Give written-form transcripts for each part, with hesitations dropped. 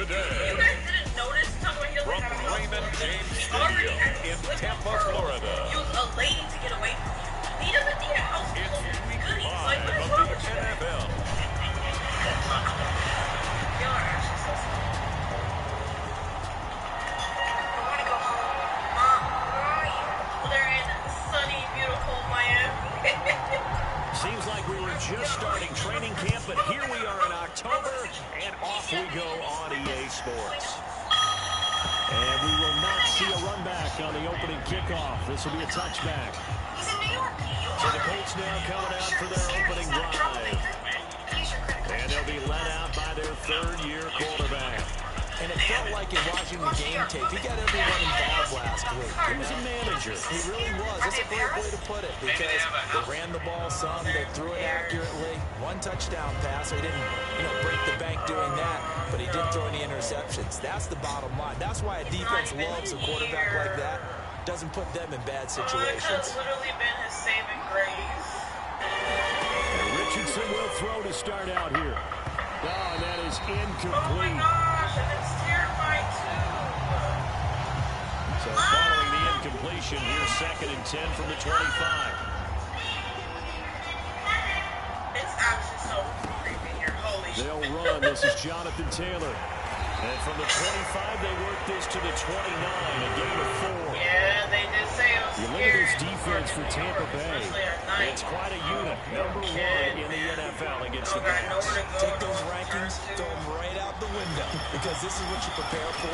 today. You guys didn't notice? From Raymond James Stadium in Tampa, Florida. Use a lady to get away from you. He doesn't need a house full of goodies. Like, what is Of wrong the with you? NFL. You are actually so small. I want to go home. Mom, where are you? Well, they're in sunny, beautiful Miami. Seems like we were just starting training camp, but here we are in October, and off we go on EA Sports. And we will not see a run back on the opening kickoff. This will be a touchback. He's in New York. So the Colts now coming out for their opening drive. And they'll be led out by their third-year quarterback. And it felt like in watching the game tape, he got everyone involved last week. He was a manager. He really was. That's a great way to put it, because they ran the ball some, they threw it accurately. One touchdown pass. He didn't, break the bank doing that, but he didn't throw any interceptions. That's the bottom line. That's why a defense loves a quarterback like that. Doesn't put them in bad situations. That's literally been his saving grace. And Richardson will throw to start out here. Oh, and that is incomplete. Oh my gosh, and it's terrifying too. So following the incompletion, here's 2nd and 10 from the 25. It's actually so creepy here. Holy shit. They'll run. This is Jonathan Taylor. And from the 25, they work this to the 29, a gain of 4. Yeah, they did say it was You look at this defense for Tampa Bay. It's quite a unit. Number 1 in the NFL against the Pats. Take those rankings, throw them right out the window, because this is what you prepare for.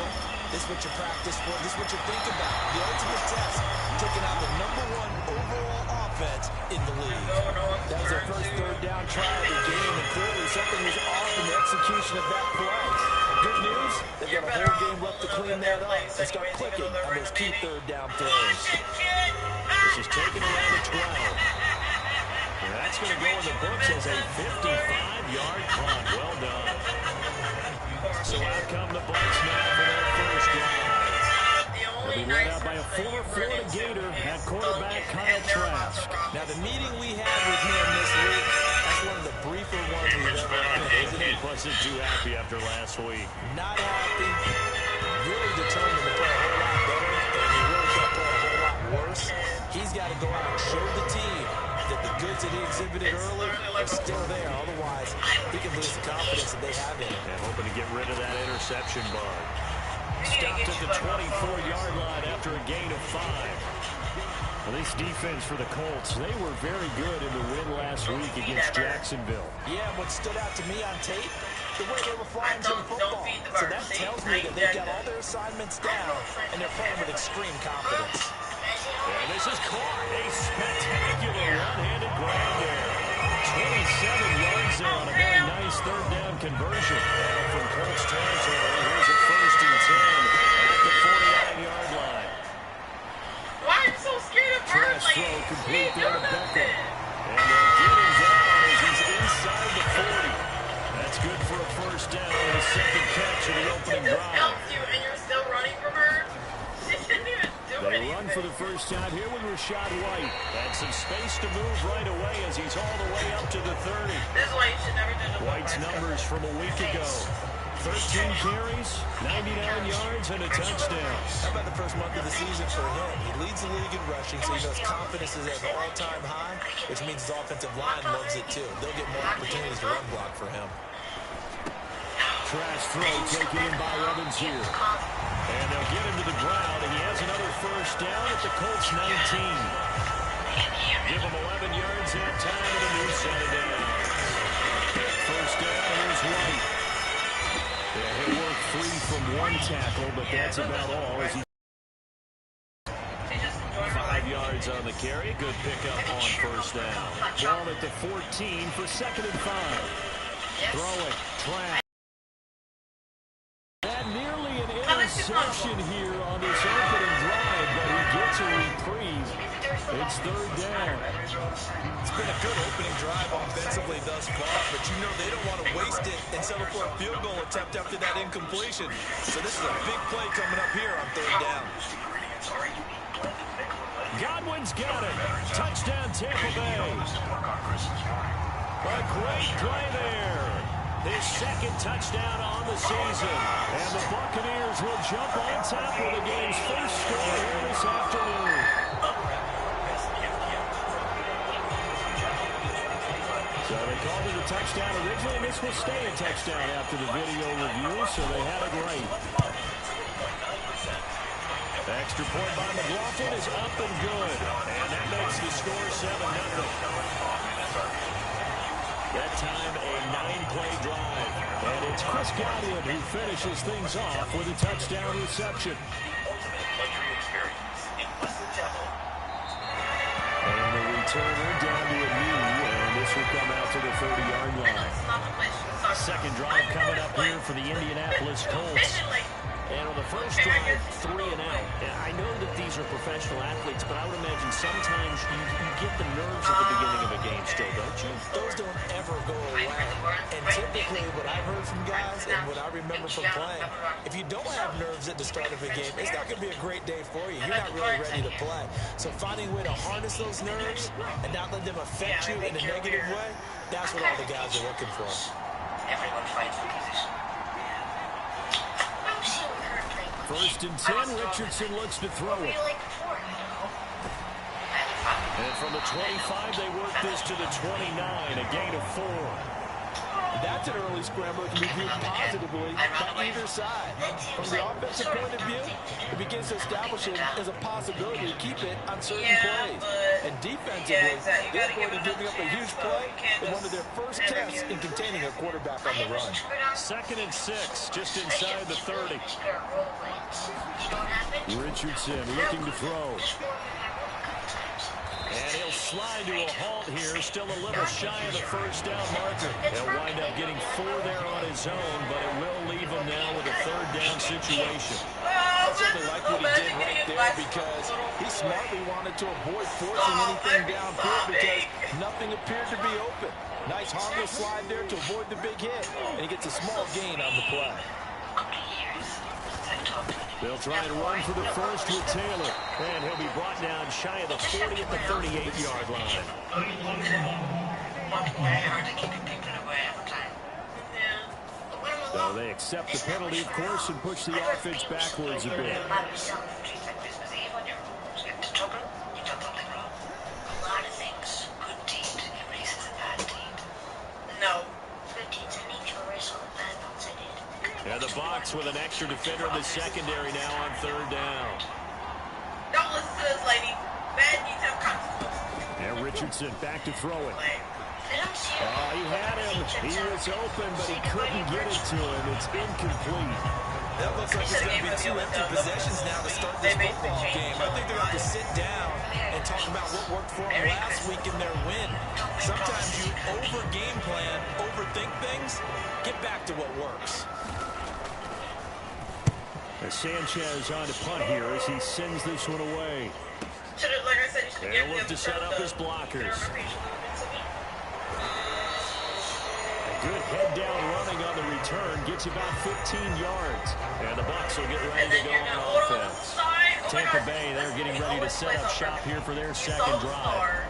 This is what you practice for. This is what you think about. The ultimate test, taking out the number 1 overall offense in the league. That was their first third down try of the game, and clearly something was off in the execution of that play. Good news, they've got a whole game left to clean that up and start clicking on those key third down throws. This is taken around the 12. And that's going to go in the books as a 55-yard punt. Well done. So out come the Bucs now for their first drive. They'll be led out by a former Florida Gator at quarterback Kyle Trask. Now, the meeting we had with him this week, that's one of the briefer ones we've ever had, isn't it? He wasn't too happy after last week. Not happy, really determined to play a whole lot better, and he really can't play a whole lot worse. He's got to go out and show the team that the goods that he exhibited early are still there. Otherwise, he can lose the confidence that they have in him. And hoping to get rid of that interception bug. Stopped at the 24-yard line after a gain of 5. Well, this defense for the Colts, they were very good in the win last week against Jacksonville. Yeah, what stood out to me on tape, the way they were flying some football. So that tells me that they've got all their assignments down, and they're playing with extreme confidence. And this is caught. A spectacular one-handed grab there. 27 yards there on a very nice third down conversion. Now from Colts territory, here's a 1st and 10 at the 49-yard line. Why are you so scared of her? Trash throw complete there to Beckham. And they'll get him down as he's inside the 40. That's good for a first down and a second catch of the opening drive. Helps you and you're still running from her? She didn't even do They anything. run for the first time here with Rashad White. And some space to move right away as he's all the way up to the 30. This is why you should never do the White's numbers from a week ago. 13 carries, 99 yards, and a touchdown. How about the first month of the season for him? He leads the league in rushing, so he knows confidence is at an all-time high, which means his offensive line loves it too. They'll get more opportunities to run block for him. Trash throw taken in by Evans here. And they'll get him to the ground, and he has another first down at the Colts 19. Give him 11 yards that time and a new set of downs. First down, here's White. Yeah, he'll work free from one tackle, but that's about all as he 5 yards on the carry. Good pickup on first down. Ball at the 14 for 2nd and 5. Throwing, Trask. And nearly an interception here on this opening drive, but he gets a reprieve. It's 3rd down. It's been a good opening drive offensively thus far, but you know they don't want to waste it and settle for a field goal attempt after that incompletion. So this is a big play coming up here on 3rd down. Godwin's got it. Touchdown, Tampa Bay. A great play there. His second touchdown on the season. And the Buccaneers will jump on top with the game's first score here this afternoon. So they called it a touchdown originally, and this will stay a touchdown after the video review, so they had it right. The extra point by McLaughlin is up and good, and that makes the score 7-0. That time, a 9-play drive. And it's Chris Gaudium who finishes things off with a touchdown reception. And the returner down to a knee, and this will come out to the 30-yard line. Second drive coming up here for the Indianapolis Colts. And on the first drive, 3 and out. And I know that these are professional athletes, but I would imagine sometimes you get the nerves at the beginning of a game still, don't you? Those don't ever go away. And typically what I've heard from guys and what I remember from playing, if you don't have nerves at the start of a game, it's not going to be a great day for you. You're not really ready to play. So finding a way to harness those nerves and not let them affect you in a negative way, that's what all the guys are looking for. Everyone fights for position. First and 10, Richardson looks to throw it. And from the 25, they work this to the 29, a gain of 4. That's an early scramble that can be viewed positively by either side. From the offensive point of view, it begins to establish it as a possibility to keep it on certain plays. And defensively, they're going to giving up a huge play in one of their first tests in containing a quarterback on the run. Second and 6, just inside the 30. Richardson looking to throw. And he'll slide to a halt here, still a little shy of the first down marker. He'll wind up getting 4 there on his own, but it will leave him now with a third down situation. I certainly like what he did right there because he smartly wanted to avoid forcing anything downfield because nothing appeared to be open. Nice harmless slide there to avoid the big hit, and he gets a small gain on the play. They'll try and run for the first with Taylor. And he'll be brought down shy of the 40 at the 38-yard line. So they accept the penalty, of course, and push the offense backwards a bit. And the box with an extra defender in the secondary now on third down. Don't listen to this lady. Bad detail comes. And Richardson back to throw it. Oh, he had him. He was open, but he couldn't get it to him. It's incomplete. That looks like it's going to be 2 empty possessions now to start this football game. I think they're going to have to sit down and talk about what worked for them last week in their win. Sometimes you over-game plan, overthink things. Get back to what works. As Sanchez on to punt here as he sends this one away. They'll look to set up his blockers. A good head down running on the return gets about 15 yards. And the Bucs will get ready to go on offense. Tampa Bay, they're getting ready to set up shop here for their second drive.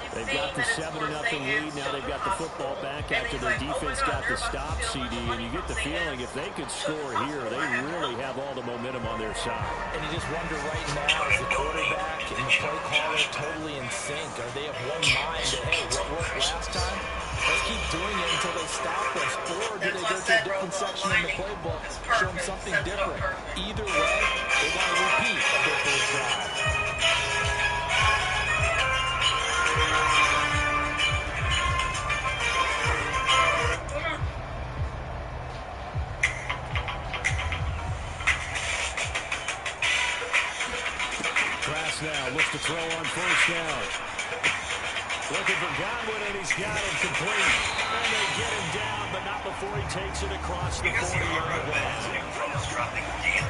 They've got the 7-0 lead. Now they've got the football back after their defense got the stop, CD. And you get the feeling if they could score here, they really have all the momentum on their side. And you just wonder right now, is the quarterback and the play caller totally in sync? Are they of one mind that, hey, what worked last time? Let's keep doing it until they stop us. Or do they go to a different section in the playbook, show them something different? Either way, they want to repeat a bit for this drive. Now looks to throw on first down. Looking for Godwin, and he's got him complete. And they get him down, but not before he takes it across the 40-yard line.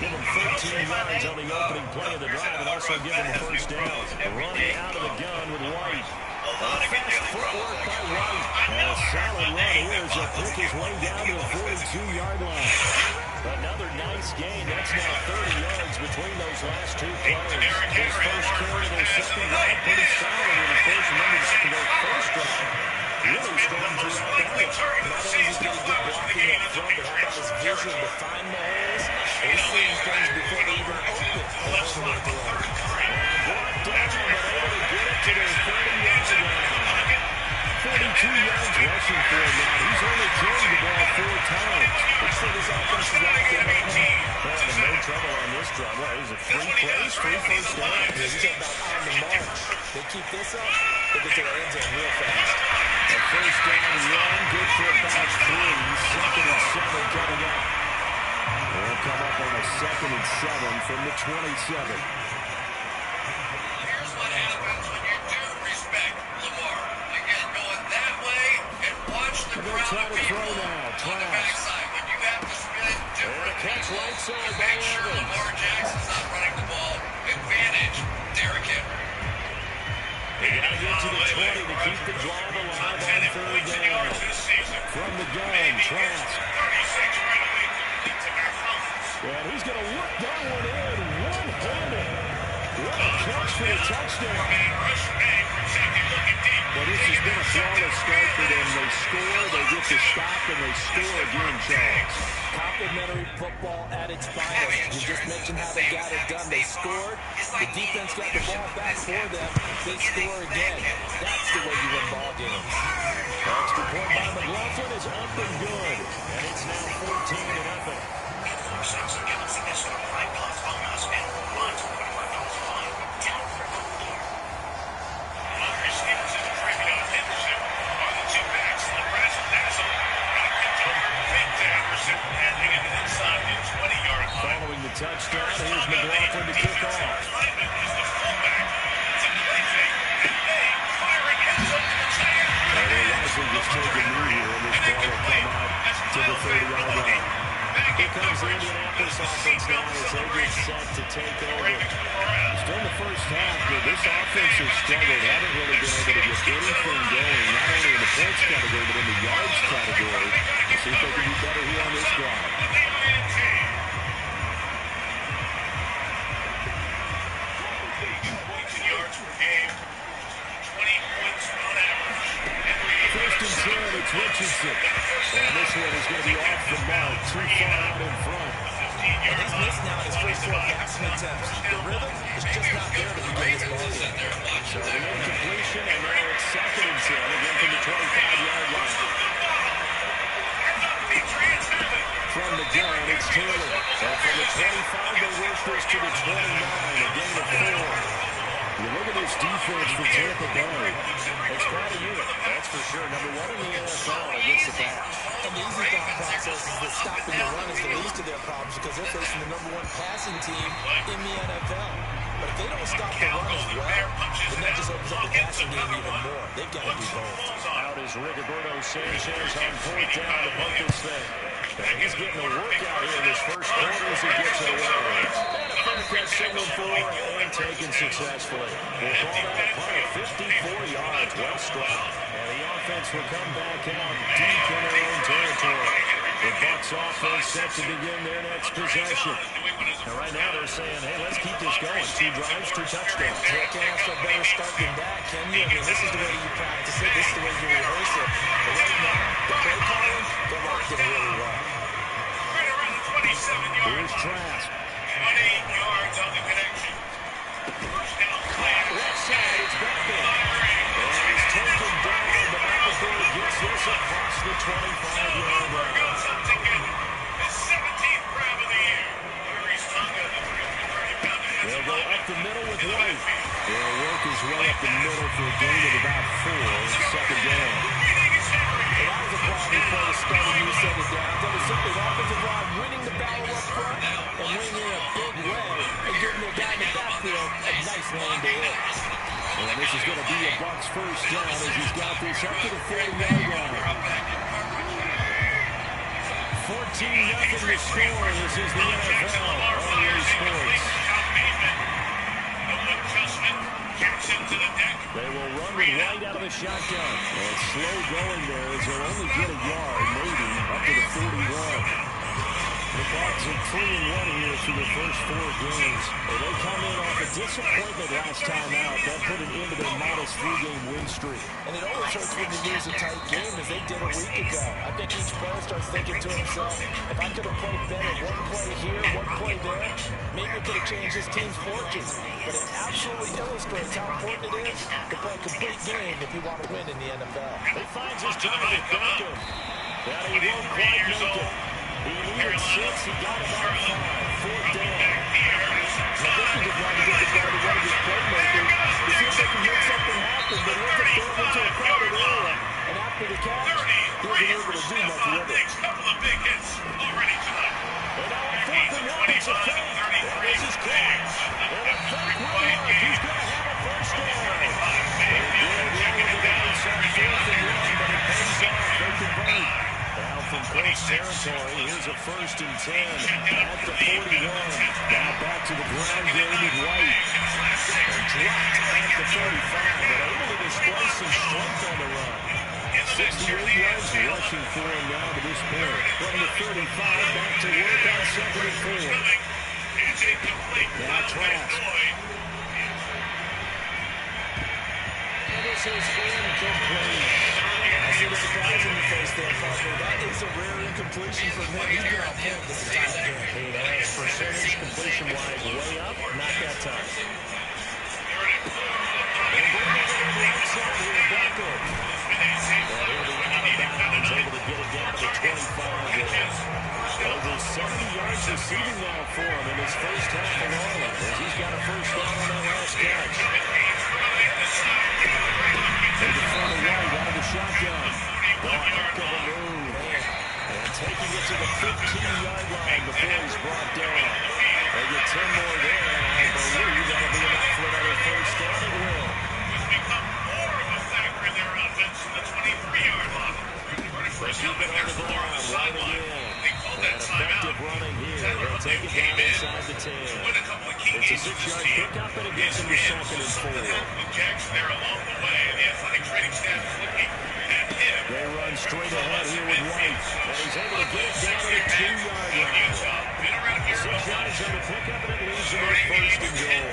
Give him 13 yards on the opening play of the drive, and also give him a first down. Running out of the gun with White. Fast footwork by White. And a solid run here as he'll pick his way down to the 42-yard line. Another nice gain. That's now 30 yards between those last 2 plays. His first carry of their second drive, pretty solid when he first remembered back to their first drive. Really strong throughout that. Not only is he getting good blocking up front, but how about his vision to find the holes? He's seeing things before they even open. Blocked down, but able to get it to their 30-yard line. 42 yards rushing for him now. He's only carried the ball 4 times. Let's see this offense is locked in right now. They're having no trouble on this drive. Well, he's a 3 plays, 3 first downs. Yeah, you talk about on the march. They keep this up, they get to the end zone real fast. A first down and 1, good for about 3. 2nd and 7 coming up. They'll come up on a 2nd and 7 from the 27. Here's what happens when you do respect Lamar. Again, going that way and watch the They'll crowd try of to people throw now. on the backside. When you have to spin different catch people right side to by make sure Evans. Lamar Jackson's not running the ball. Advantage, Derrick Henry. They got to get to the 20 to keep the drive alive on 3rd down. From the gun, Trask. And he's going to work that one in one-handed. What a catch for the touchdown. Well, this has been a flawless start for them. They score, they get the stop, and they score again, Charles. Complimentary football at its finest. You just mentioned how they got it done. They scored. The defense got the ball back for them. They score again. That's the way you win ball games. Extra point by McLaughlin is up and good. And it's now 14-0. Following the touchdown, here's McLaughlin to kick off. And Elijah just taking lead here, and this ball will come out to the 30-yard line. Here comes the Indianapolis offense now as they get set to take over. Still in the first half, but this offense has struggled. Haven't really been able to get anything going, not only in the points category, but in the yards category. Let's see if they can do better here on this drive. First and 10, it's Richardson. And this one is going to be off the mark, too far out in front. And he's missed now his first 4 passing attempts. The rhythm is just not there to begin this ball game. So the incompletion, and now it's 2nd and 10, again from the 25-yard line. From the gun, it's Taylor. And from the 25, they work this to the 29, a gain of 4. You look at this defense for Tampa Bay. It's quite a unit, that's for sure. Number 1 in the NFL against the pass. And the easy thought process is that stopping the run is the least of their problems because they're facing the number 1 passing team in the NFL. But if they don't stop the run as well, then that just opens up the passing game even more. They've got to do both. Out is Rigoberto Sanchez on 4th down to punt this thing. And he's getting a workout here in this first quarter as he gets it away. And a fair catch signaled for and taken successfully. We'll call that a punt of 54 yards. Well struck. And the offense will come back out deep in their own territory. The Bucs offense set to begin their next possession. And right now they're saying, hey, let's keep this going. 2 drives, 2 touchdowns. You can't ask for a better start than that, can you? I mean, this is the way you practice it. This is the way you rehearse it. But right now, the play calling, they're locked in really well. Here's Trask. 28 yards on the connection. First down play. Left side, it's Beckham. And he's taken down, but Alford gets this across the 25-yard line. Goes up to get his 17th grab of the year. They'll go up the middle with White. They'll work his way up the middle for a gain of about 4. 2nd down. That was a quality play to start a new set of downs. That was simply the offensive line winning the battle up front and winning in a big way and giving their guy in the backfield a nice lane to hit. And this is going to be a Bucs first down as he's got this up to the 40-yard line. 14-0 to score. This is the NFL on your sports. They will run with White out of the shotgun. And it's slow going there as they'll only get a yard, maybe, up to the 41. The Bucks are 3-1 here through the first 4 games. And they come in off a disappointment last time out. That put an end to their modest 3-game win streak. And it always hurts when you lose a tight game, as they did a week ago. I think each player starts thinking to himself, if I could have played better one play here, one play there, maybe it could have changed this team's fortunes. But it absolutely illustrates how important it is to play a complete game if you want to win in the NFL. He finds his target, Duncan. But he won't quite make it. He needed 6. He got about 5. 4th down. I think he just wanted to get the ball to one of his playmakers to see if they can make something happen. But he ends up throwing into a crowded area. And after the catch, he wasn't able to do much with it. And now on 4th and 1, it's a fake. And this is caught. And a fake will work. He's going to have a first down. And good line of the outside 4th and 1, but it pays off. They convert. Now from Colts territory, here's a 1st and 10 at the 41. Now back to the ground game with White. And dropped at the 35, but able to display some strength on the run. 68 yards rushing for him now to this point. From the 35, back to work on 2nd and 4. Now Trask. And this is incomplete. I see the surprise in your face there, Parker. That is a rare incompletion from him. He's been on point this entire game. He has percentage completion-wise way up, not that time. And bringing it in right side here, Duncan. Well, he'll be out of bounds, able to get it down to the 25 there. Over 70 yards receiving now for him in his first half alone, as he's got a first down on that last catch. In the front of White out of the shotgun. Heck of a move. And taking it to the 15-yard line before he's brought down. They get 10 more there, and I believe that'll be enough for another first down. It will. They keep it on the ground, right again. And effective running here. They'll take it down inside the 10. It's a 6-yard pickup, and it gets him to 2nd and 4. They run straight ahead here with White, and he's able to get it down to the 2-yard line. 6 yards on the pickup, and it leaves him at 1st and goal.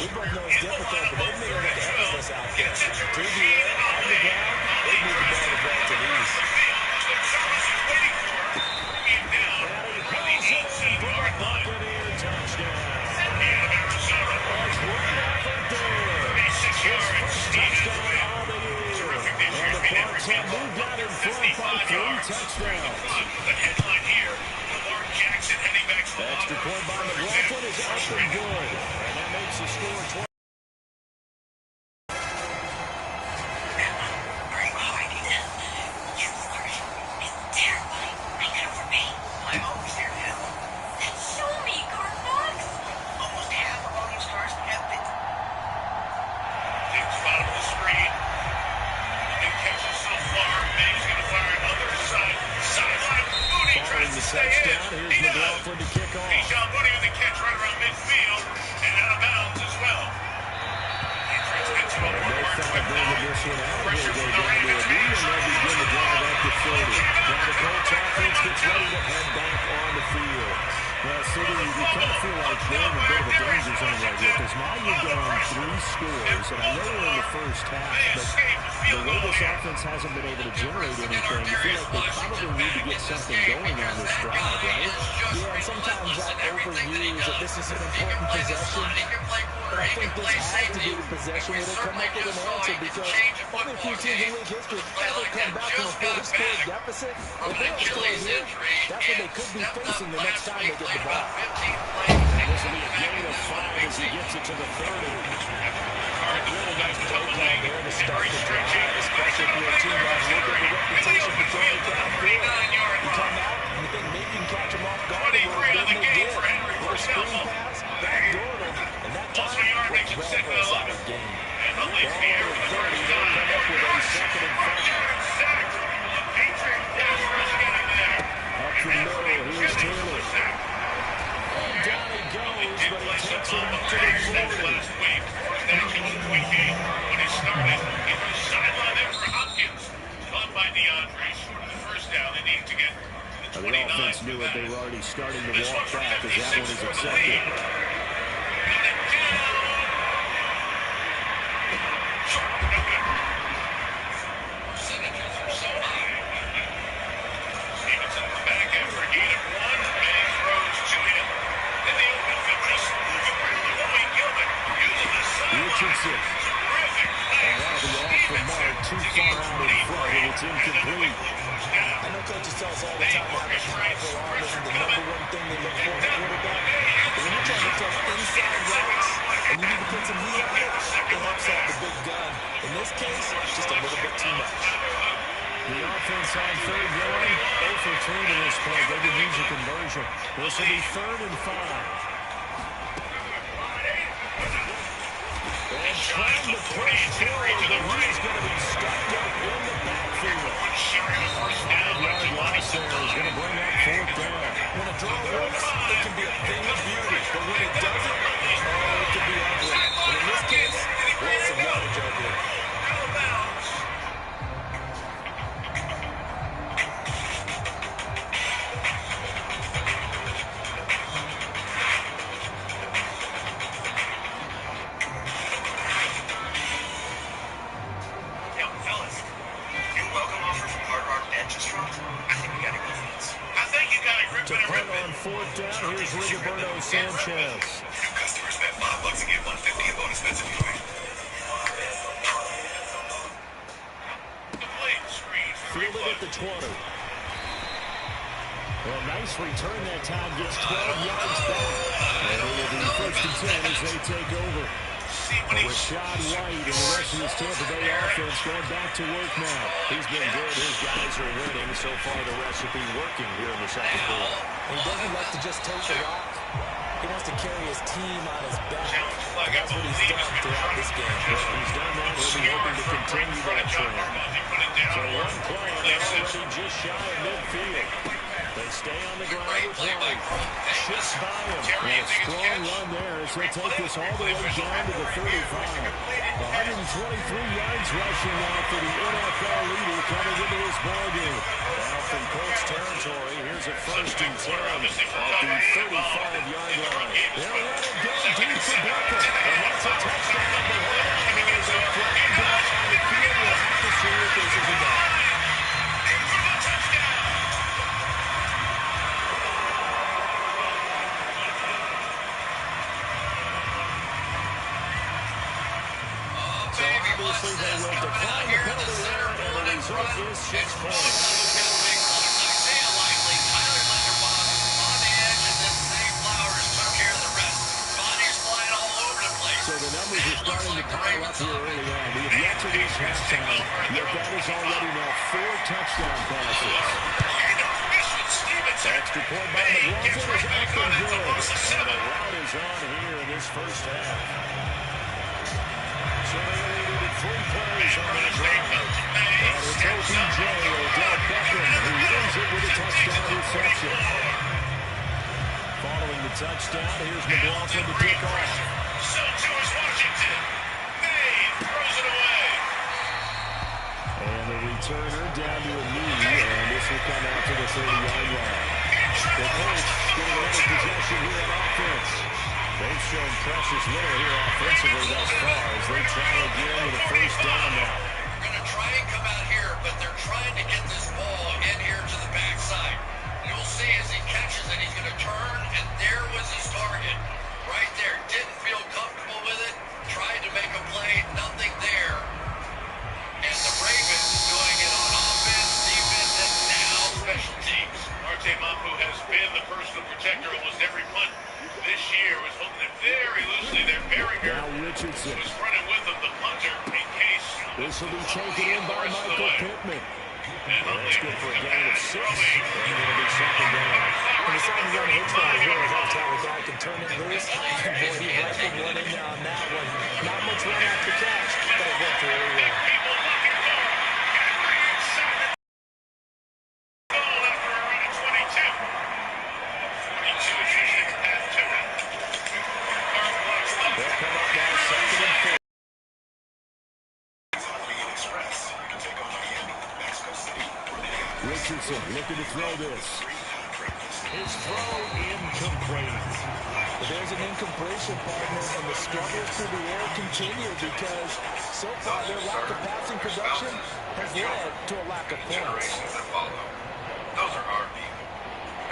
We both know it's difficult, but they've made it look effortless out there. Through the air, on the ground, they've moved the ball to back to these. Moved out in front by 3 touchdowns. Extra point by McLaughlin is up and good. And that makes the score 20. Touchdown. Here's McLaughlin to kick off. Bijan Mooney on the catch right around midfield and out of bounds as well. No foul bringing this one out. He'll go down to a knee, and they'll begin to drive up the 30. Now the Colts offense gets ready to head back on the field. Well, City, you kind of feel like they're in a bit of a danger zone right here, because now you've gone 3 scores, and I know we're in the first half, but the way this offense hasn't been able to generate anything, you feel like they probably need to get something going on this drive, right? Yeah, and sometimes I overuse that this is an important possession, but I think this has to be the possession where they come up with an answer, because only a few teams in league history ever come back from a 40-score deficit. If they don't score here, that's what they could be facing the next time they get the ball. This will be a gain of 5 as he gets it to the 30. Really nice play down there to start the drive, especially if you're a team that has a little bit of a reputation for throwing downfield. You come out and you think maybe you can catch them off guard a little bit, and they did. Little screen pass, backdoor them, and that time was well inside the game. Ball over 30, they'll come up with a 2nd and 5. Up the middle, here's Taylor. And down he goes, but he takes it up to the 40. When he started, he was sideline there for Hopkins. Caught by DeAndre, short of the first down. They need to get to the 29. The offense knew knew it. They were already starting to walk back as that one is accepted. Richardson. And that'll be off the mark, too far out in front, and it's incomplete. I know coaches tell us all the time to have a powerful arm isn't the number one thing they look for in a quarterback. But when you're trying to throw inside routes and you need to put some heat on it, it helps out the big gun. In this case, just a little bit too much. The offense on third down, 0 for 2 in this play. They could use a conversion. This will be 3rd and 5. And trying to push forward, but he's going to be stuck up in the backfield. 5-yard loss there is going to bring up 4th down. When a draw works, it can be a thing of beauty. But when it doesn't, oh, it can be ugly. And in this case, lots of yardage ugly. To punt on 4th down, here's Roberto Sanchez. New customers bet $5 and get $150 in bonus bets if you win. Fielded at the 20. Well, nice return that time. Gets 12 yards back. And it will be 1st and 10 as they take over. Rashad White and the rest of this Tampa Bay offense going back to work now. He's been good. His guys are winning. So far, the recipe working here in the second quarter. He doesn't like to just take the rock. He wants to carry his team on his back. And that's what he's done throughout this game. Well, he's done that. He'll be hoping to continue that trend. So one play, and they're already just shy of midfield. They stay on the ground with White. Shifts by him. And a strong run there as they take this all the way down to the 35. 123 yards rushing now for the NFL leader coming into this ballgame. Now from Colts territory, here's a 1st and 10 off the 35-yard line. They'll let it go deep to Beckham. And that's a touchdown. But hold on, there's a flag down on the field. We'll have to see if this is a ball. Obviously, they will decline the penalty there, and the result is 6 points. So the numbers are starting to pile up here early on. We have yet to reach halftime, yet that is already now 4 touchdown passes. Extra point by McLaughlin is up and good. And the route is on here in this first half. So they only needed 3 plays on that drive. And it's OBJ, Odell Beckham, who wins it with a touchdown reception. Following the touchdown, here's McLaughlin to kick off. So too is Washington. May throws it away. And the returner down to a knee, and this will come out to the 30-yard line. The Colts getting another possession here on offense. They've shown precious little here offensively thus far as they try again with a 1st down now. They're going to try and come out here, but they're trying to get this ball in here to the backside. You'll see as he catches it, he's going to turn, and there was his target. Right there. Didn't feel comfortable with it. Tried to make a play. Nothing there. And the Ravens doing it on offense, defense, and now special teams. Arte Mapu has been the personal protector almost every punt this year. Was holding it very loosely there. Berringer Now Richardson. was running with him, the punter, in case. This will be taken in by Michael Pittman. Well, that's good for a gain of 6. And it'll be 2nd down. And the second run hits right here is how the guy can turn it loose. And boy, he rifled one in there on that one. Not much run after catch, but it worked really well. People looking for it. Henry inside the ball after a run at 22. 42 is usually the path to it. They'll come up now 2nd and 4. Richardson looking to throw this. His throw incomplete. But there's an incompletion, partner, and the struggles through the air continue because so far their lack of passing production has led to a lack of points. Generations that follow. Those are our people,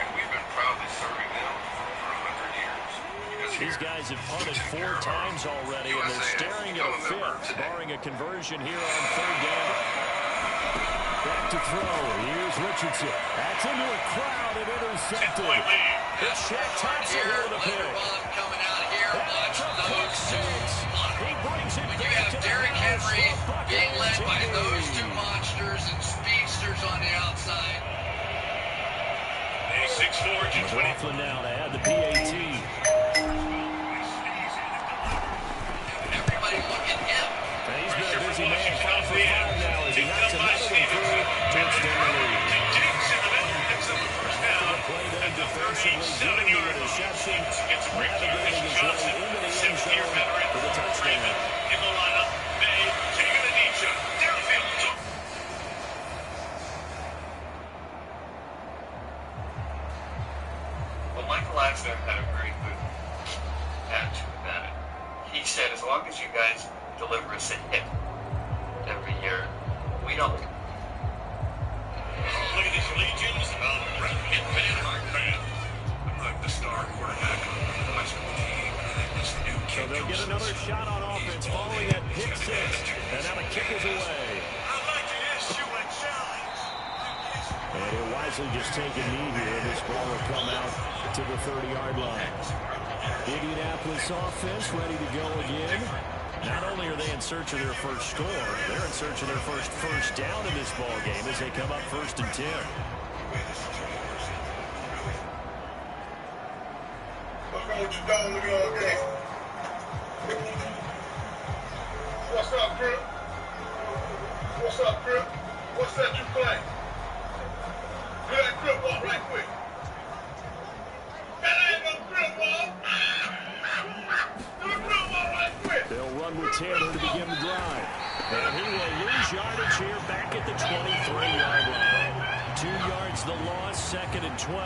and we've been proudly serving them for over 100 years. These guys have punted 4 times already, and they're staring at a 5th, barring a conversion here on 3rd down. Back to throw. Here's Richardson. That's into a crowd and intercepted. It's Shaq Thompson here with a pick. Coming out here. Watch That's a pick those 6. He brings it When you back have to the Derrick house. Henry being led by TD. those 2 monsters and speedsters on the outside. A 6'4", 220. McLaughlin now to add the PAT. Everybody look at him. And he's been a busy man. 5 for 5 now as he knocks another one through to extend the lead. Play then defensively, getting the interception, navigating his way into the end zone for the touchdown. In the lineup, May taking the deep shot. Downfield. Well, Michael Laxton had a very good attitude about it. He said, as long as you guys deliver us a hit every year, we don't. Look at these legions of Brett Pittman. I'm like the star quarterback on the high school team. This new So kid they'll get another shot on offense following that pick 6. And now the kick is away. I'd like to issue a challenge. And he'll wisely just take a knee here. This ball will come out to the 30-yard line. Indianapolis offense ready to go again. Not only are they in search of their first score, they're in search of their first down in this ball game as they come up 1st and 10. What's wrong with you doing with me all day? What's up, Crip? What's up, Crip? What's that you play? Do that Crip walk right quick. That ain't no Crip walk. Do the Crip walk right quick. They'll run with Taylor to begin the drive. And he will lose yardage here back at the 23-yard line. 2 yards the loss, 2nd and 12.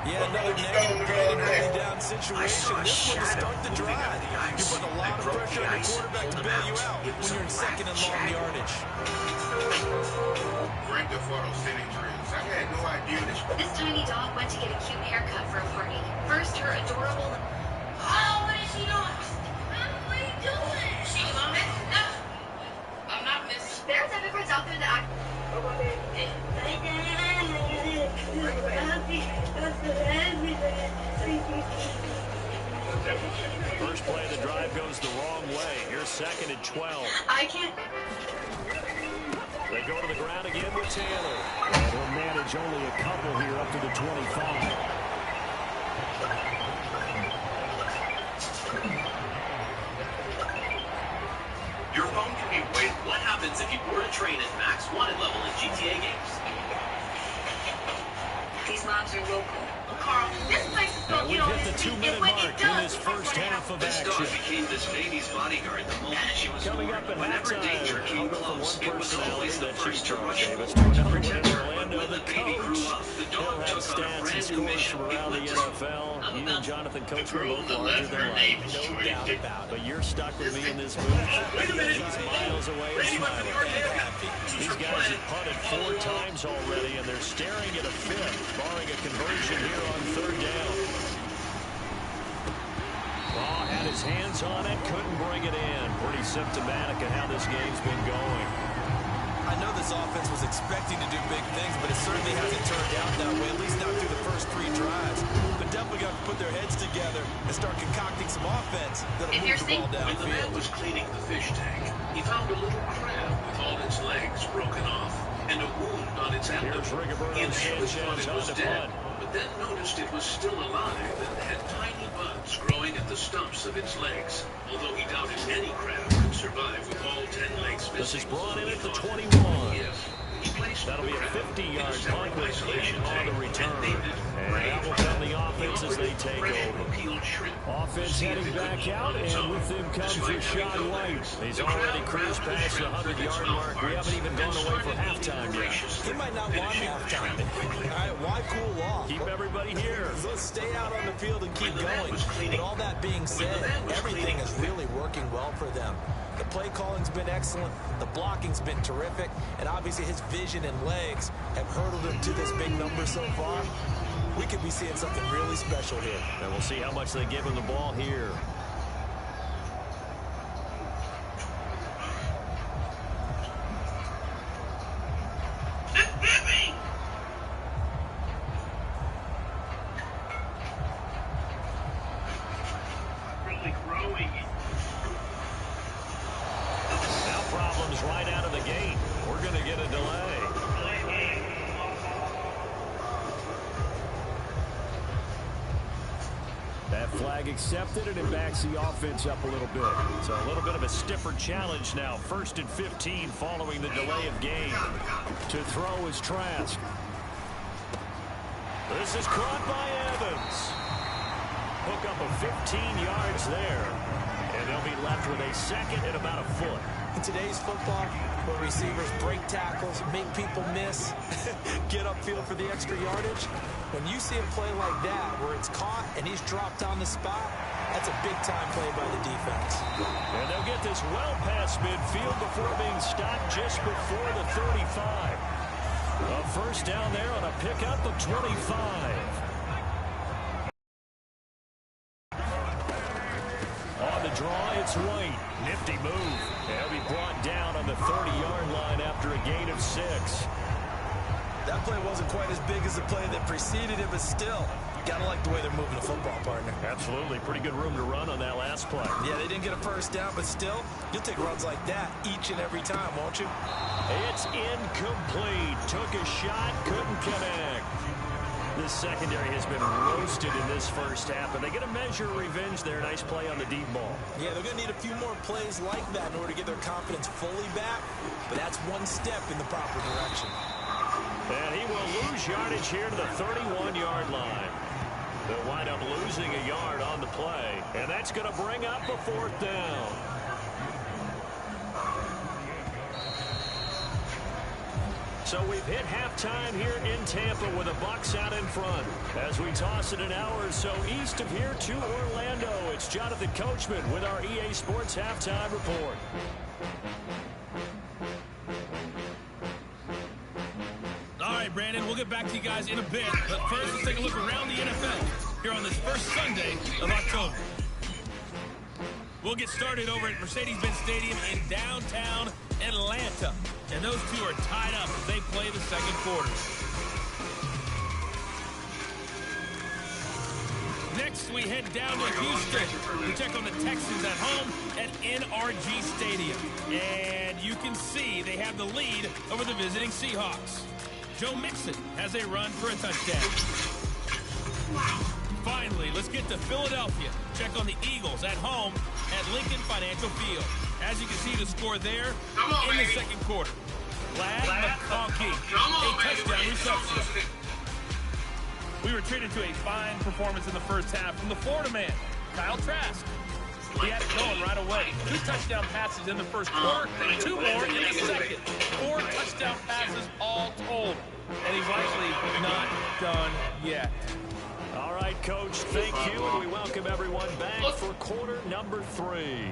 Yeah, another negative play in an early down situation. This one to start the drive. You put a lot of pressure on your quarterback to bail you out when you're in 2nd and long yardage. Great for those sitting drills. I had no idea this. This tiny dog went to get a cute haircut for a party. First, her adorable... Oh, what is she doing? What are you doing? She's on it? No. I'm not missing. There's everyone's out there that... First play of the drive goes the wrong way. Here's 2nd and 12. I can't... They go to the ground again with Taylor. And he'll manage only a couple here up to the 25. Your phone can be weighted. What happens if you board a train at max wanted level in GTA games? These mobs are local. Carl, this place is Now so we've hit the 2-minute mark in this first half of This dog action. became this baby's bodyguard the moment she was Coming born. up at Whenever danger halftime, came I'll go from close, one it was personality always the that first to Chief rush gave us forward to to another one in protect her. Orlando, When the the baby grew coach. up, the He'll dog have took on a stats and brand new scores mission. from around the It was NFL. You and Jonathan Coachman both larger than life. No doubt about it. But you're stuck with me in this booth. He's miles away and smiling. These guys have punted 4 times already, and they're staring at a 5th, barring a conversion here on 3rd down. Raw had his hands on it, couldn't bring it in. Pretty symptomatic of how this game's been going. I know this offense was expecting to do big things, but it certainly hasn't turned out that way, at least not through the first 3 drives. But definitely got to put their heads together and start concocting some offense that'll move the ball When the man downfield. was cleaning the fish tank, he found a little crab with all its legs broken off and a wound on its abdomen. Here's Rigoberto He initially thought Sanchez it was on the dead, punt. but then noticed it was still alive and had tiny buds growing at the stumps of its legs. Although he doubted any crab could survive with all 10 legs missing. This is brought in at the 21. Yes. He placed That'll the be a crab 50-yard in a separate punt with 8 isolation on the tank return. and named it And that will come the offense as they take over. Offense heading back out, and with them comes Rashawn White. He's already cruised past the 100-yard mark. We haven't even gone away for halftime yet. He might not want halftime. All right, why cool off? Keep everybody here. Let's stay out on the field and keep going. But all that being said, everything is really working well for them. The play calling's been excellent, the blocking's been terrific, and obviously his vision and legs have hurdled him to this big number so far. We could be seeing something really special here. And we'll see how much they give him the ball here. Really growing. Now problems right out of the gate. We're going to get a delay. That flag accepted, and it backs the offense up a little bit. So a little bit of a stiffer challenge now. 1st and 15 following the delay of game. To throw is Trask. This is caught by Evans. Hook up of 15 yards there. And they'll be left with a second and about a foot. In today's football, where receivers break tackles, make people miss, get upfield for the extra yardage, when you see a play like that where it's caught and he's dropped on the spot, that's a big-time play by the defense. And they'll get this well past midfield before being stopped just before the 35. A first down there on a pickup of 25. On the draw, it's White. Nifty move. He'll be brought down on the 30-yard line after a gain of 6. That play wasn't quite as big as the play that preceded it, but still, you gotta like the way they're moving the football, partner. Absolutely. Pretty good room to run on that last play. Yeah, they didn't get a first down, but still, you'll take runs like that each and every time, won't you? It's incomplete. Took a shot, couldn't connect. This secondary has been roasted in this first half, but they get a measure of revenge there. Nice play on the deep ball. Yeah, they're going to need a few more plays like that in order to get their confidence fully back, but that's one step in the proper direction. And he will lose yardage here to the 31-yard line. They'll wind up losing a yard on the play, and that's going to bring up a 4th down. So we've hit halftime here in Tampa with the Bucs out in front. As we toss it an hour or so east of here to Orlando, it's Jonathan Coachman with our EA Sports Halftime Report. All right, Brandon, we'll get back to you guys in a bit. But first, let's take a look around the NFL here on this first Sunday of October. We'll get started over at Mercedes-Benz Stadium in downtown Atlanta. And those two are tied up as they play the second quarter. Next, we head down to Houston to check on the Texans at home at NRG Stadium. And you can see they have the lead over the visiting Seahawks. Joe Mixon has a run for a touchdown. Finally, let's get to Philadelphia. Check on the Eagles at home at Lincoln Financial Field. As you can see, the score there in the second quarter. Glad McConkey, a touchdown reception. We were treated to a fine performance in the first half from the Florida man, Kyle Trask. He had it going right away. 2 touchdown passes in the first quarter, 2 more in the second. 4 touchdown passes all told. And he's likely not done yet. All right, Coach, thank you, and we welcome everyone back for quarter number 3.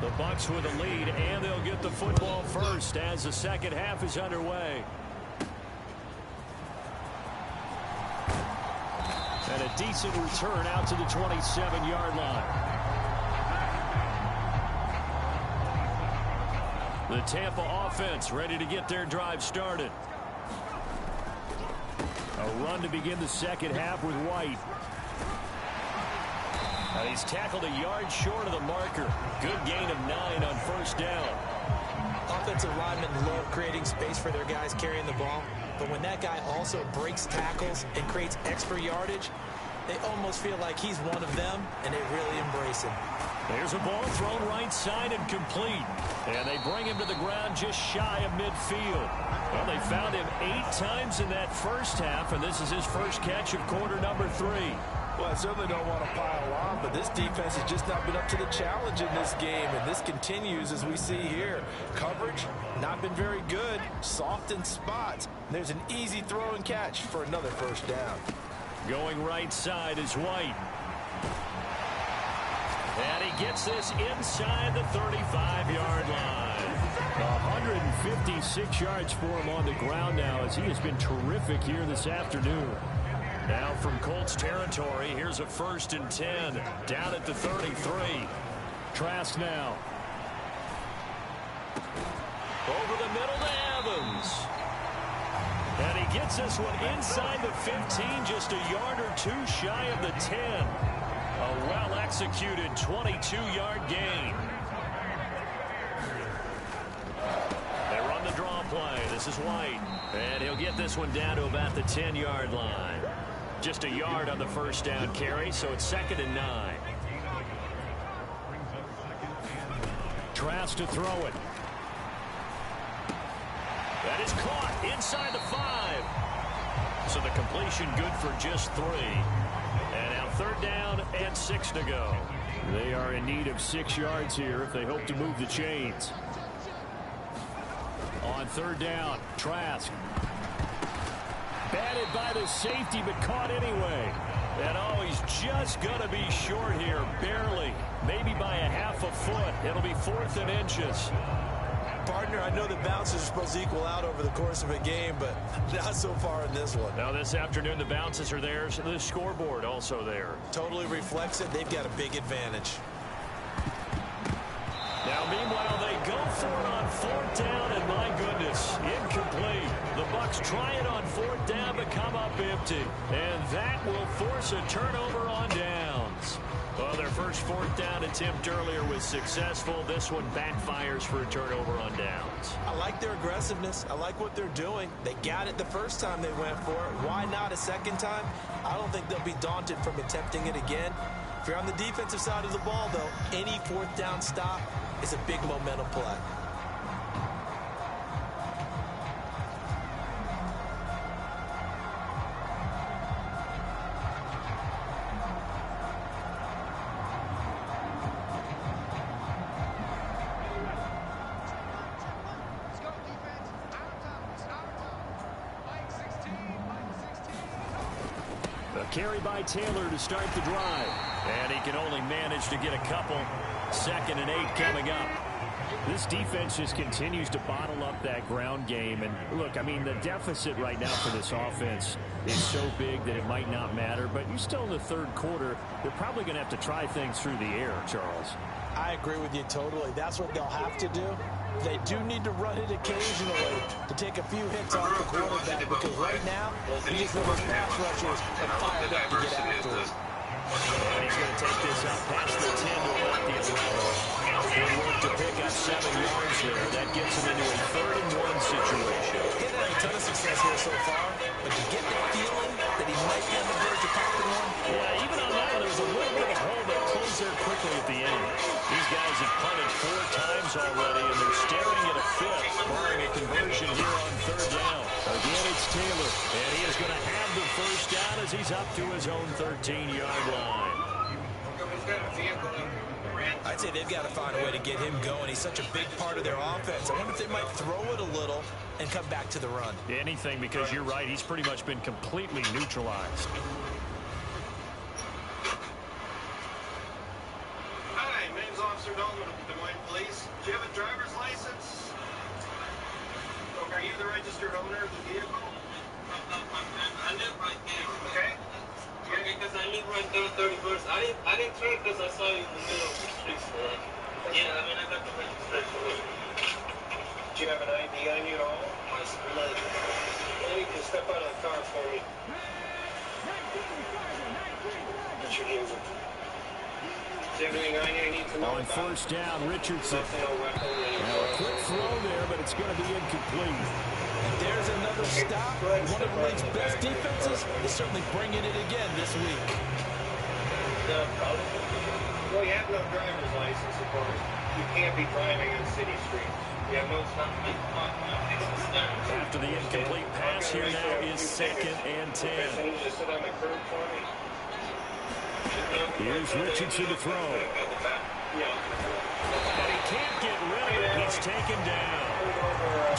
The Bucs with a lead, and they'll get the football first as the second half is underway. And a decent return out to the 27-yard line. The Tampa offense ready to get their drive started. A run to begin the second half with White. And he's tackled a yard short of the marker. Good gain of 9 on first down. Offensive linemen love creating space for their guys carrying the ball, but when that guy also breaks tackles and creates extra yardage, they almost feel like he's one of them, and they really embrace him. There's a ball thrown right side and complete. And they bring him to the ground just shy of midfield. Well, they found him 8 times in that first half, and this is his first catch of quarter number 3. Well, I certainly don't want to pile on, but this defense has just not been up to the challenge in this game, and this continues as we see here. Coverage, not been very good, soft in spots. There's an easy throw and catch for another first down. Going right side is White. And he gets this inside the 35-yard line. 156 yards for him on the ground now as he has been terrific here this afternoon. Now from Colts territory, here's a 1st and 10 down at the 33. Trask now. Over the middle to Evans. And he gets this one inside the 15, just a yard or 2 shy of the 10. A well-executed 22-yard gain. They run the draw play. This is White. And he'll get this one down to about the 10-yard line. Just a yard on the first down carry, so it's 2nd and 9. Trask to throw it. That is caught inside the 5. So the completion good for just 3. And now 3rd down and 6 to go. They are in need of 6 yards here if they hope to move the chains. On 3rd down, Trask. Batted by the safety, but caught anyway. And oh, he's just going to be short here, barely. Maybe by a half a foot. It'll be 4th and inches. Partner, I know the bounces are supposed to equal out over the course of a game, but not so far in this one. Now this afternoon, the bounces are there. So the scoreboard also there. Totally reflects it. They've got a big advantage. Now, meanwhile, they go for it on 4th down, and my goodness, incomplete. The Bucs try it on 4th down, but come up empty. And that will force a turnover on downs. Well, their first 4th down attempt earlier was successful. This one backfires for a turnover on downs. I like their aggressiveness. I like what they're doing. They got it the first time they went for it. Why not a second time? I don't think they'll be daunted from attempting it again. If you're on the defensive side of the ball, though, any 4th down stop is a big momentum play. Carry by Taylor to start the drive. And he can only manage to get a couple. 2nd and 8 coming up. This defense just continues to bottle up that ground game. And look, I mean, the deficit right now for this offense is so big that it might not matter. But you're still in the 3rd quarter. They're probably going to have to try things through the air, Charles. I agree with you totally. That's what they'll have to do. They do need to run it occasionally to take a few hits off the quarterback, because right now, these little pass rushers are fired up to get after it. And he's going to take this out past the 10 to about the 11. Good work to pick up 7 yards there. That gets him into a 3rd and 1 situation. He's had a ton of success here so far, but you get the feeling that he might be on the verge of popping one. Yeah, even on that one, there was a little bit of a hole that closed there quickly at the end. These guys have punted 4 times already, and they're staring at a 5th, barring a conversion here on 3rd down. Again, it's Taylor, and he is going to have the first down as he's up to his own 13-yard line. I'd say they've got to find a way to get him going. He's such a big part of their offense. I wonder if they might throw it a little and come back to the run. Anything, because you're right, he's pretty much been completely neutralized. Hi, my name's Officer Nolan of the Des Moines Police. Do you have a driver's license? Are you the registered owner of the vehicle? I live right there. Okay. Okay, because I live right there, 31st. I didn't turn because I saw you in the middle of the street. Yeah, I mean, I got the registration. Do you have an ID on you at all? My license. You can step out of the car for me. What's your hands up? Is everything on you need to know On about? 1st down, Richardson. No weapon, Now a quick throw there, but it's going to be incomplete. And there's another stop. One of the league's best defenses is certainly bringing it again this week. No problem. Well, you have no driver's license, of course. You can't be driving on city streets. You have no stop. After the incomplete pass, here now is 2nd and 10. Here's Richardson to throw. And he can't get rid of it. He's taken down.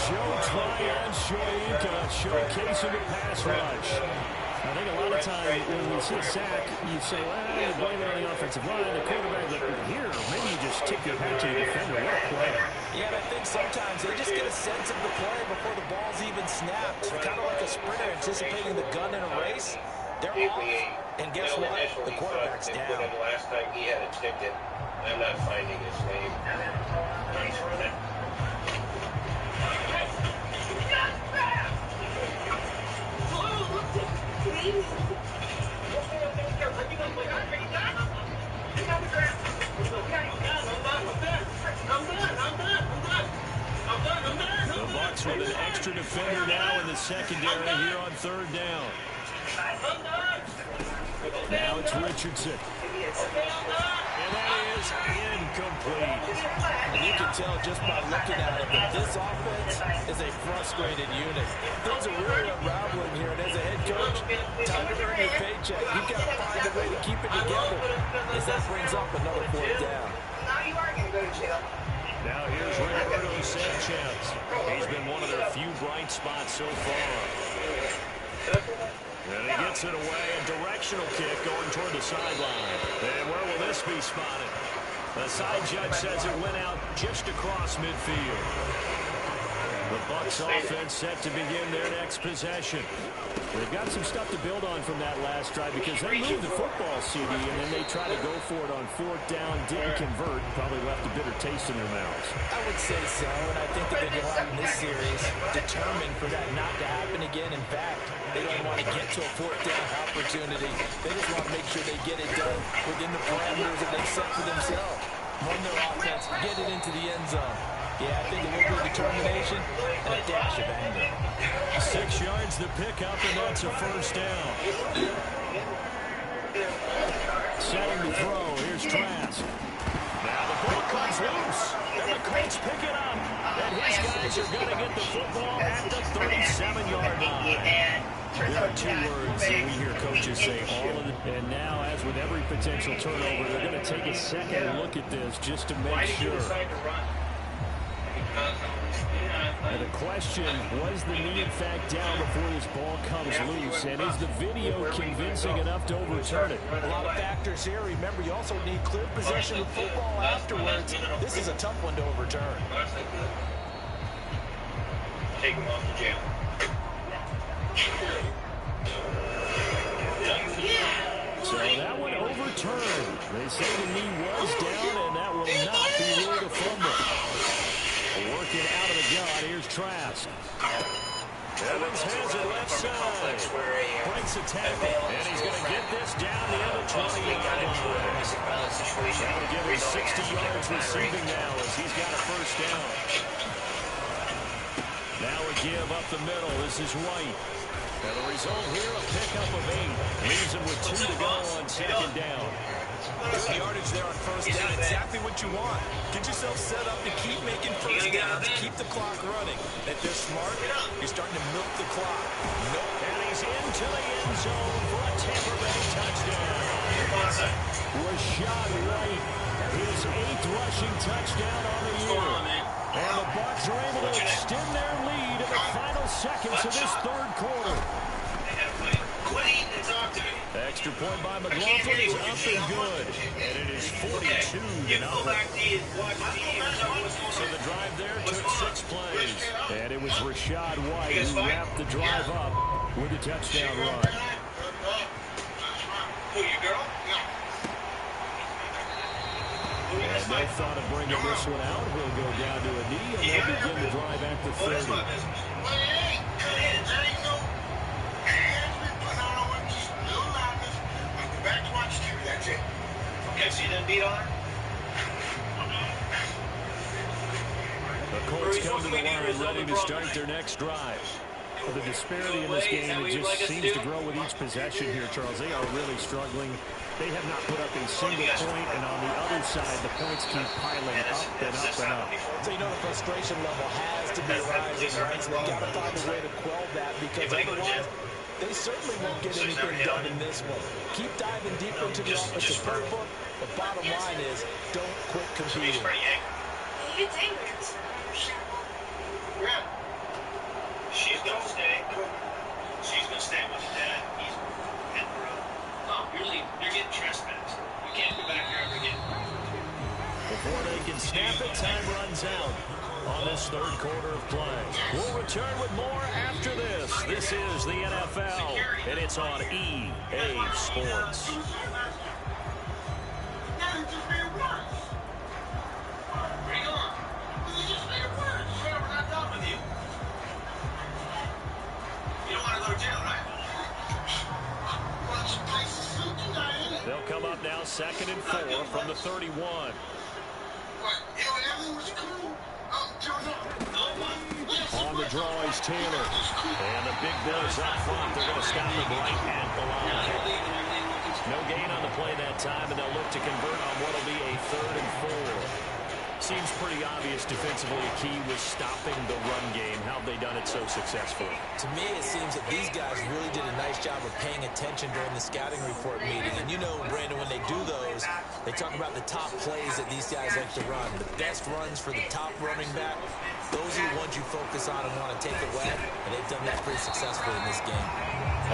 Joe Tryon showcasing the pass rush. I think a lot of times when we see a sack, you say, well, you blame it on the offensive line, the quarterback. But here, maybe you just tip your hat to the defender. What a play. Yeah, and I think sometimes they just get a sense of the play before the ball's even snapped. Kind of like a sprinter anticipating the gun in a race. They're off, and guess what? The quarterback's down. Last time he had a ticket, I'm not finding his name. He's running. The Bucs with an extra defender now in the secondary here on 3rd down. Now it's Richardson. And that is incomplete. And you can tell just by looking at it that this offense is a frustrated unit. Things are really unraveling here, and as a head coach, time to earn your paycheck. You've got to find a way to keep it together as that brings up another 4th down. Now you are going to go to jail. Now here's Roberto Sanchez. He's been one of their few bright spots so far. And he gets it away, a directional kick going toward the sideline. And where will this be spotted? The side judge says it went out just across midfield. The Bucs offense set to begin their next possession. They've got some stuff to build on from that last drive because they moved the football, CD, and then they tried to go for it on 4th down, didn't convert, probably left a bitter taste in their mouths. I would say so, and I think that they go out in this series determined for that not to happen again. In fact, they don't want to get to a 4th down opportunity. They just want to make sure they get it done within the parameters that they set for themselves. Run their offense, get it into the end zone. Yeah, I think it will be determination and a dash of anger. 6 yards the pickup, and that's a 1st down. Setting to throw. Here's Trask. Now the ball comes loose, and the Colts pick it up. And his guys are going to get the football at the 37-yard line. There are 2 words that we hear coaches say all of it. And now, as with every potential turnover, they're going to take a second look at this just to make sure. And the question, was the knee in fact down before this ball comes loose? And is the video convincing enough to overturn it? A lot of factors here. Remember, you also need clear possession of football afterwards. This is a tough one to overturn. Take him off to jail. So that one overturned. They say the knee was down, and that will not be ruled a fumble. Working out of the gun, here's Trask. Evans has it left side. Breaks a tackle, and he's going to get this down the other 20-yard line. That'll give him 60 yards receiving now as he's got a 1st down. Now a give up the middle. This is White. And the result here, a pickup of 8. Leaves him with 2 to go on 2nd down. Good yardage there on 1st down. Exactly what you want. Get yourself set up to keep making 1st downs, keep the clock running. If they're smart, you're starting to milk the clock. Nope. And he's into the end zone for a Tampa Bay touchdown. Rashad White, his 8th rushing touchdown on the year. And the Bucs are able to extend their lead in the final seconds of this 3rd quarter. Extra point by McLaughlin is up and good. And it is 42-0. So the drive there took 6 plays. And it was Rashad White who wrapped the drive up with a touchdown run. And no thought of bringing this one out. He'll go down to a knee, and they'll begin the drive at the 30. The Colts come to the line ready to start their next drive. Well, the disparity in this game, it just seems to grow with each possession here, Charles. They are really struggling. They have not put up a single point, and on the other side, the points keep piling up and up and up. So, you know, the frustration level has to be rising, right? So they got to find a way to quell that, because otherwise, they certainly won't get anything done in this one. Keep diving deeper into the offensive playbook. The bottom line is, don't quit competing. Yeah. She's gonna stay. She's gonna stay with her dad. He's heading her up. No, you're leaving. You're getting trespassed. You can't go back here ever again. Before they can snap it, time runs out on this third quarter of play. We'll return with more after this. This is the NFL, and it's on EA Sports. They'll come up now, 2nd and 4 from the 31. On the draw is Taylor. And the big boys up front, they're going to stop him right at the line. No gain on the play that time, and they'll look to convert on what will be a 3rd and 4. Seems pretty obvious defensively. A key was stopping the run game. How have they done it so successfully? To me, it seems that these guys really did a nice job of paying attention during the scouting report meeting. And you know, Brandon, when they do those, they talk about the top plays that these guys like to run. The best runs for the top running back, those are the ones you focus on and want to take away. And they've done that pretty successfully in this game.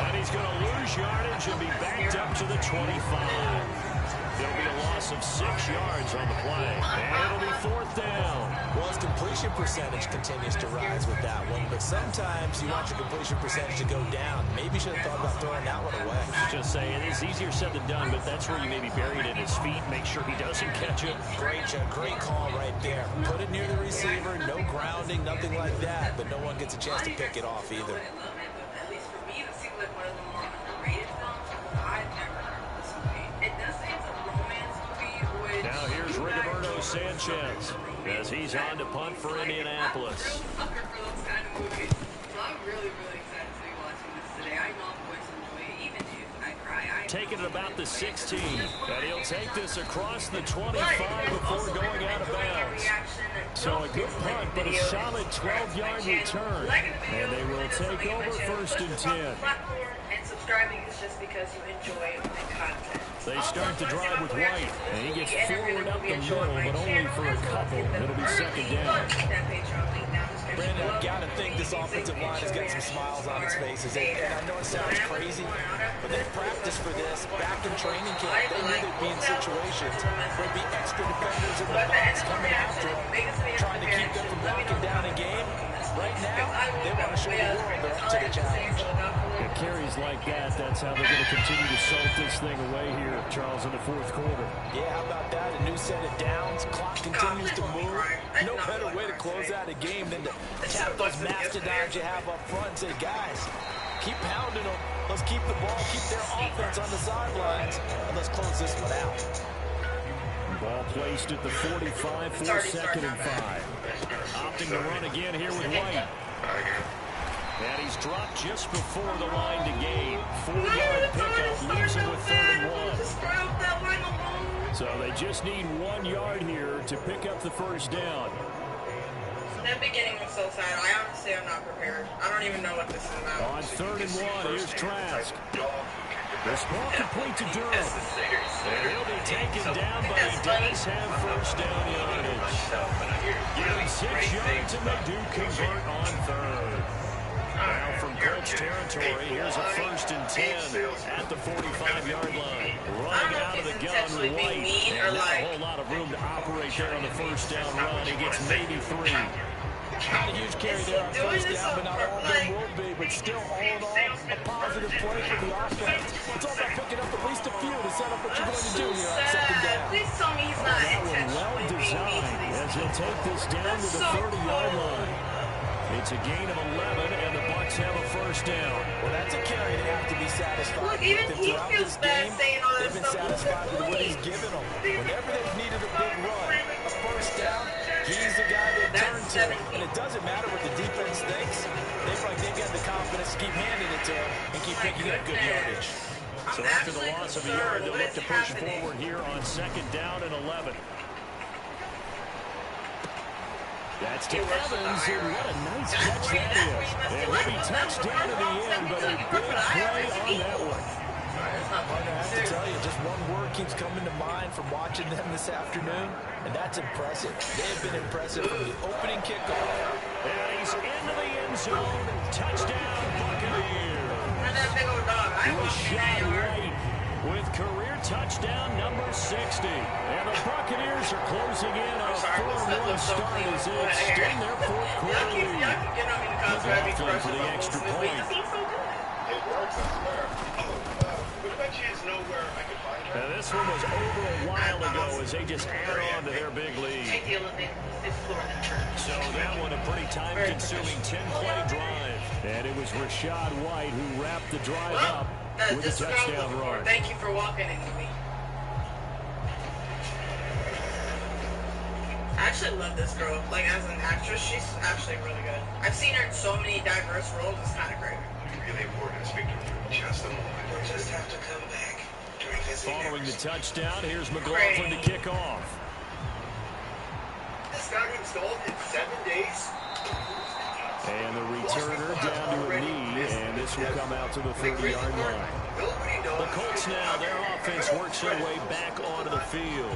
And he's going to lose yardage and be backed up to the 25. There'll be a loss of 6 yards on the play, and it'll be 4th down. Well, his completion percentage continues to rise with that one, but sometimes you want your completion percentage to go down. Maybe you should have thought about throwing that one away. Just saying, it's easier said than done, but that's where you maybe bury it at his feet. Make sure he doesn't catch it. Great call right there. Put it near the receiver, no grounding, nothing like that, but no one gets a chance to pick it off either. At least for me, it seems like one of the more underrated films I've ever heard of this movie. It does say it's a romance movie, which... Now here's Roberto Sanchez as he's on to punt for Indianapolis. I'm a real sucker for those kind of movies. So I'm really, really excited to be watching this today. I know I'm going to enjoy it, even if I cry. Taking it about the 16, and he'll take this across the 25 before going out of bounds. So a good punt, but a solid 12-yard return. And they will take over 1st and 10. And subscribing is just because you enjoy the content. They start the drive with White, and he gets forward up the middle, but only for a couple. It'll be 2nd down. Brandon, I've got to think this offensive line has got some smiles on its faces. And I know it sounds crazy, but they practiced for this back in training camp. They knew they'd be in situations where there'd be extra defenders in the box coming after them, trying to keep them from locking down a game. Right now, they want to show the world they're up to the challenge. And carries like that, that's how they're going to continue to salt this thing away here, Charles, in the 4th quarter. Yeah, how about that? A new set of downs. Clock continues to move. No better way to close out a game than to tap those mastodons you have up front and say, guys, keep pounding them. Let's keep the ball, keep their offense on the sidelines, and let's close this one out. Ball placed at the 45 for 2nd and 5. Opting to run again here with White. And he's dropped just before the line to gain. 4-yard pickup, leaves him with 3rd and 1. So they just need 1 yard here to pick up the 1st down. That beginning was so sad. I honestly am not prepared. I don't even know what this is about. On 3rd and 1, here's Trask. This ball complete to Durham. And he'll be taken down, but he does have 1st down yardage. Give him 6 yards, and they do convert on 3rd. Now from Colts territory, here's a 1st and 10 at the 45-yard line. Running out of the gun with White. And not a whole lot of room to operate there on the 1st down run. He gets maybe 3. Not a huge carry there on 1st down, but not all of them will be. But still, all in all, a positive play for the offense. It's all about picking up at least a few to set up what you're going to do here on 2nd down. Please tell me he's not well designed as they take this down to the 30-yard line. It's a gain of 11, and the Bucs have a 1st down. Well, that's a carry they have to be satisfied with. Look, even he feels bad saying all that they've been satisfied with what he's given them. Whenever they've needed a big run, a 1st down, He's the guy they turn to, and it doesn't matter what the defense thinks. They feel like they've got the confidence to keep handing it to him and keep picking up good yardage. So after the loss of a yard, they'll look to push forward here on 2nd down and 11. That's to Evans, and what a nice catch that is. And he'll be touched down in the end, but a big play on that one. I have to tell you, just one word keeps coming to mind from watching them this afternoon, and that's impressive. They have been impressive from the opening kickoff. And he's into the end zone. Touchdown, Buccaneers. Rashad White with career touchdown number 60. And the Buccaneers are closing in on a 4-1 start as they extend their 4th quarter lead. McLaughlin for the extra point. It works, I swear. Would by chance know where I could find her? Now this one was over a while ago as they just add on to their big lead. So that one a pretty time-consuming 10-play drive. And it was Rashad White who wrapped the drive up with a touchdown run. Thank you for walking into me. I actually love this girl. Like, as an actress, she's actually really good. I've seen her in so many diverse roles. It's kind of great. Really important to speak to you just a moment. We'll just have to come back during visiting. Following the touchdown, here's McLaughlin to kick off. This got installed in 7 days. And the returner down to a knee, and this will come out to the 30-yard line. The Colts now, their offense works their way back onto the field.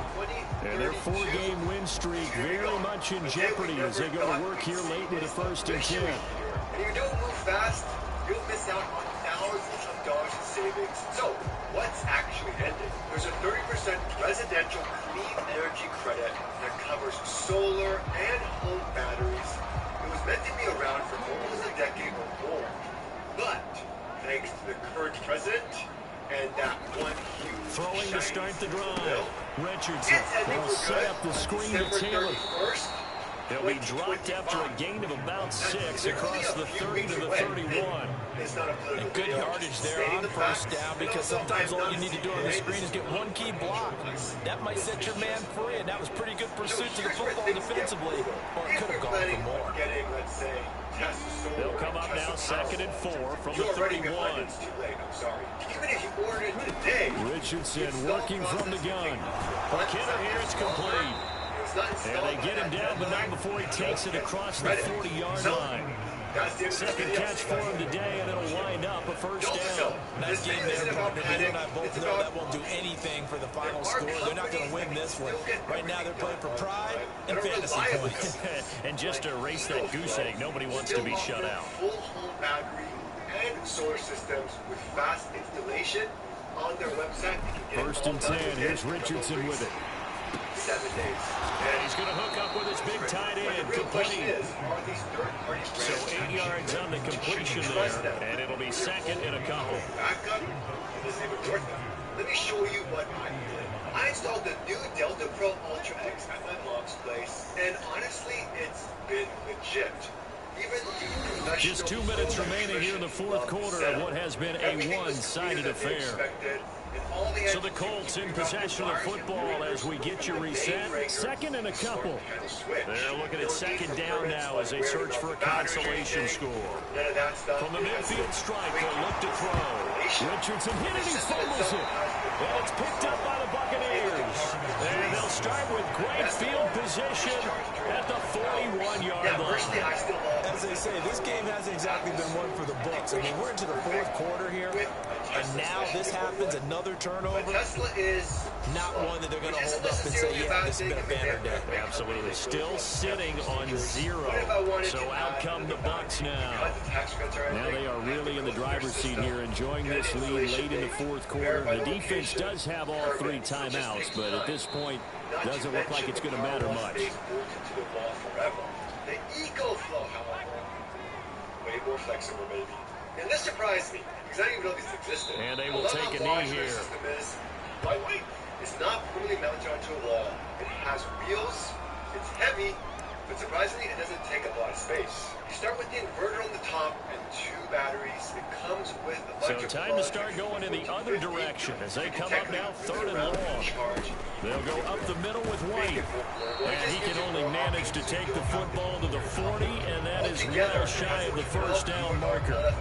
And their 4-game win streak very much in jeopardy as they go to work here late with a 1st and 10. And you don't move fast, you'll miss out on thousands of dollars in savings. So, what's actually ending? There's a 30% residential clean energy credit that covers solar and home batteries. It was meant to be around for almost a decade or more. But, thanks to the current president and that one huge throwing to start the drive. Richardson will set up the screen to Taylor. He'll be dropped after a gain of about 6 across the 30 to the 31. And good yardage there on 1st down, because sometimes all you need to do on the screen is get one key block. That might set your man free, and that was pretty good pursuit to the football defensively, or it could have gone for more. They'll come up now 2nd and 4 from the 31. Richardson working from the gun. McKenna here, it's complete. And they get him down, but not before he takes it across the 40-yard line. 2nd catch for him today, and it'll wind up a 1st down. Nice game there, partner. You and I both know that won't do anything for the final score. They're not going to win this one. Right now, they're playing for pride and fantasy points. And just to erase that goose egg, nobody wants to be shut out. Full home battery and solar systems with fast installation on their website. 1st and 10. Here's Richardson with it. 7 days. And he's going to hook up with his big tight end. Complete. So 8 yards on the completion there, and it'll be 2nd and a couple. Back up. This isn't even worth it. Let me show you what I did. I installed the new Delta Pro Ultra X at my mom's place, and honestly, it's been legit. Just 2 minutes remaining here in the 4th quarter of what has been a one-sided affair. So the Colts in possession of the football as we get you reset. 2nd and a couple. They're looking at 2nd down now as they search for a consolation score. From the midfield stripe, they'll look to throw. Richardson hit it, he fumbles it. And it's picked up by the Buccaneers. And they'll start with great field position at the 41-yard line. As they say, this game hasn't exactly been one for the books. I mean, we're into the 4th quarter here, and now this happens, another turnover. Not one that they're going to hold up and say, yeah, this has been a banner day. Absolutely. Still sitting on 0. So out come the Bucs now. Now they are really in the driver's seat here, enjoying this lead late in the 4th quarter. The defense does have all 3 timeouts, but at this point, doesn't look like it's going to matter much. The Eagle Flow, however, way more flexible, maybe. And this surprised me, because I didn't even know this existed. And they will take a knee here. Lightweight. It's not fully mounted onto a wall. It has wheels. It's heavy, but surprisingly, it doesn't take a lot of space. You start with the inverter on the top and 2 batteries. It comes with a bunch So time to start going in the other direction as they come up now 3rd and long. They'll go up the middle with White. And he can only manage to take the football to the 40, and that is well shy of the first down marker.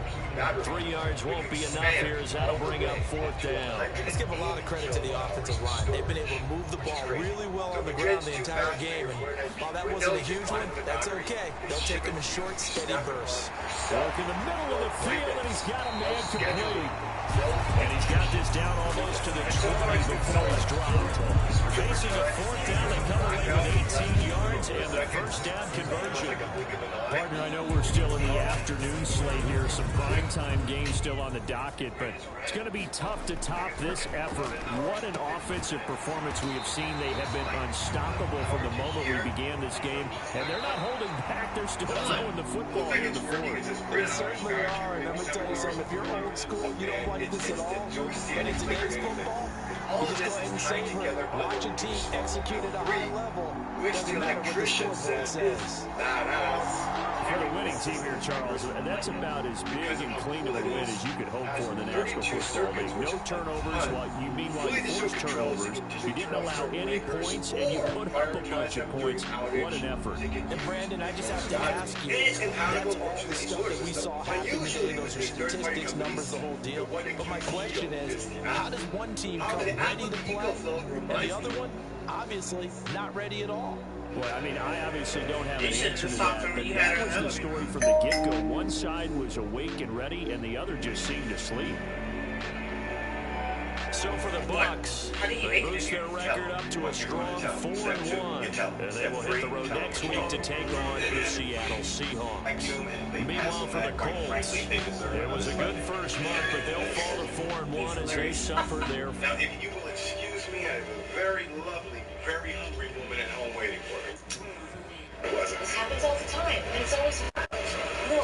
3 yards won't be enough here as that'll bring up 4th down. Let's give a lot of credit to the offensive line. They've been able to move the ball really well on the ground the entire game. And while that wasn't a huge one, that's okay. They'll take them in short, steady bursts. Work in the middle of the field, and he's got a man complete. And he's got this down almost to the 20 before he's dropped. Facing a 4th down, they come away with 18 yards and the first down conversion. Partner, I know we're still in the afternoon slate here. Some primetime games still on the docket, but it's going to be tough to top this effort. What an offensive performance we have seen. They have been unstoppable from the moment we began this game, and they're not holding back. They're still throwing the football in the 4th. They certainly are, and I'm going to tell you something. If you're old school, you don't like this at all, and in today's football, you just go ahead and savor. Watch a team execute at a high level. Doesn't matter what the scoreboard says. For the winning team here, Charles, that's about as big and clean of a win as you could hope for in the National Football League. No turnovers. Meanwhile, you forced turnovers. You didn't allow any points, and you put up a bunch of points. What an effort. And, Brandon, I just have to ask you, that's all the stuff that we saw happen today. Those are statistics, numbers, the whole deal. But my question is, how does one team come ready to play, and the other one, obviously, not ready at all? Well, I mean, I obviously don't have an answer to that, but that was the story from the get-go. One side was awake and ready, and the other just seemed asleep. So for the Bucks, they boost their record up to a strong 4-1. And they will hit the road next week to take on the Seattle Seahawks. Meanwhile, for the Colts, it was a good first month, but they'll fall to 4-1 as they suffer their... Now, if you will excuse me, I have a very lovely, very hungry woman at home waiting for me. This happens all the time, and it's always... No,